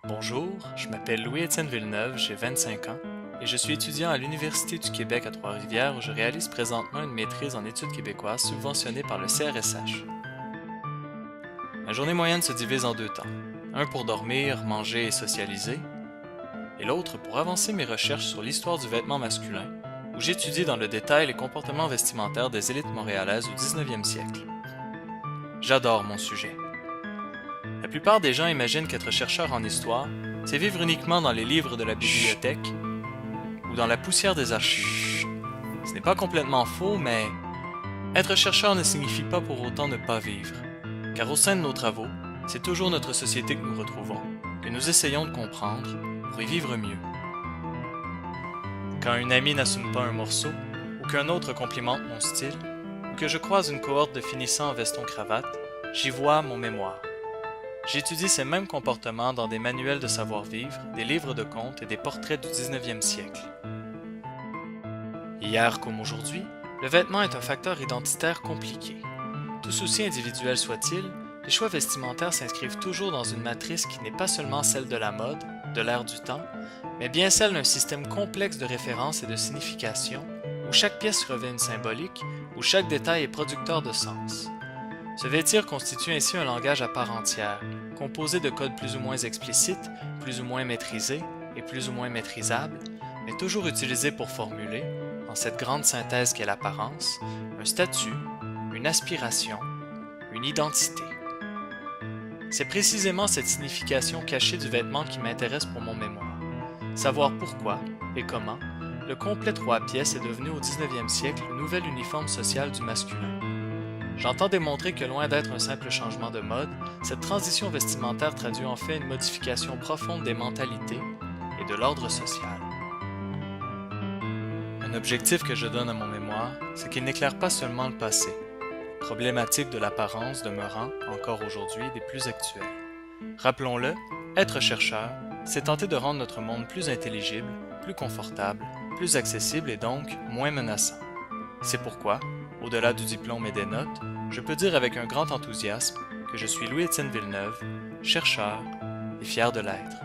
Bonjour, je m'appelle Louis-Étienne Villeneuve, j'ai 25 ans et je suis étudiant à l'Université du Québec à Trois-Rivières où je réalise présentement une maîtrise en études québécoises subventionnée par le CRSH. Ma journée moyenne se divise en deux temps, un pour dormir, manger et socialiser, et l'autre pour avancer mes recherches sur l'histoire du vêtement masculin, où j'étudie dans le détail les comportements vestimentaires des élites montréalaises au 19e siècle. J'adore mon sujet. La plupart des gens imaginent qu'être chercheur en histoire, c'est vivre uniquement dans les livres de la bibliothèque ou dans la poussière des archives. Ce n'est pas complètement faux, mais être chercheur ne signifie pas pour autant ne pas vivre. Car au sein de nos travaux, c'est toujours notre société que nous retrouvons, que nous essayons de comprendre pour y vivre mieux. Quand un ami n'assume pas un morceau, ou qu'un autre complimente mon style, ou que je croise une cohorte de finissants en veston-cravate, j'y vois mon mémoire. J'étudie ces mêmes comportements dans des manuels de savoir-vivre, des livres de contes et des portraits du 19e siècle. Hier comme aujourd'hui, le vêtement est un facteur identitaire compliqué. Tout souci individuel soit-il, les choix vestimentaires s'inscrivent toujours dans une matrice qui n'est pas seulement celle de la mode, de l'air du temps, mais bien celle d'un système complexe de références et de significations, où chaque pièce revêt une symbolique, où chaque détail est producteur de sens. Se vêtir constitue ainsi un langage à part entière, composé de codes plus ou moins explicites, plus ou moins maîtrisés et plus ou moins maîtrisables, mais toujours utilisés pour formuler, dans cette grande synthèse qu'est l'apparence, un statut, une aspiration, une identité. C'est précisément cette signification cachée du vêtement qui m'intéresse pour mon mémoire. Savoir pourquoi et comment le complet trois-pièces est devenu au 19e siècle le nouvel uniforme social du masculin. J'entends démontrer que loin d'être un simple changement de mode, cette transition vestimentaire traduit en fait une modification profonde des mentalités et de l'ordre social. Un objectif que je donne à mon mémoire, c'est qu'il n'éclaire pas seulement le passé, problématique de l'apparence demeurant, encore aujourd'hui, des plus actuelles. Rappelons-le, être chercheur, c'est tenter de rendre notre monde plus intelligible, plus confortable, plus accessible et donc moins menaçant. C'est pourquoi, au-delà du diplôme et des notes, je peux dire avec un grand enthousiasme que je suis Louis-Étienne Villeneuve, chercheur et fier de l'être.